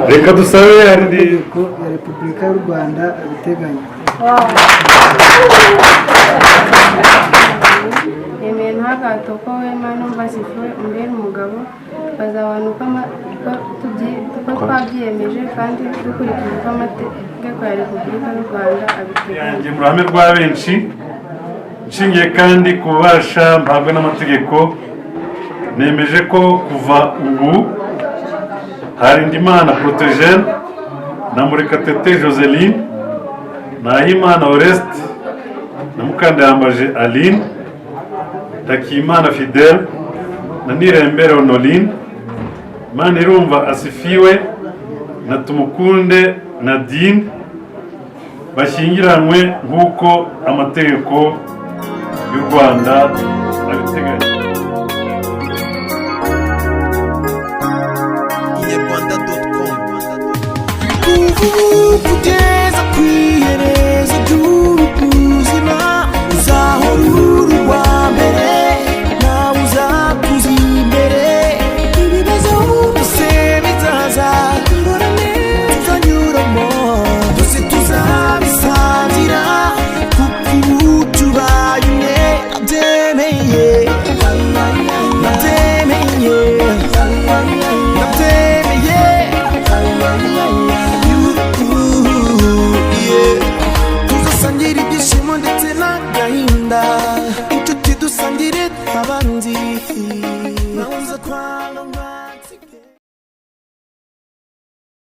reka dusabe hari ya Repubulika y'u Rwanda abiteganya. Yemeye ntagato ko wema numva sifuwe umbere umugabo bazabana uko twabyiyemeje kandi dukurikije amategeko ya Repubulika y'u Rwanda abiteganya. mu ruhame rwa benshi nshingiye kandi ku bubasha mpabwa n'amategeko nemeje ko kuva ubu Harindimana Protogène na Murekatete Joseline Nahimana Oreste na Mukandayambaje Aline Takimana Fidèle na Nirembere Honorine Manirumva Asifiwe na Tumukunde Nadine bashyingiranywe nk'uko amategeko y'u Rwanda abiteganya.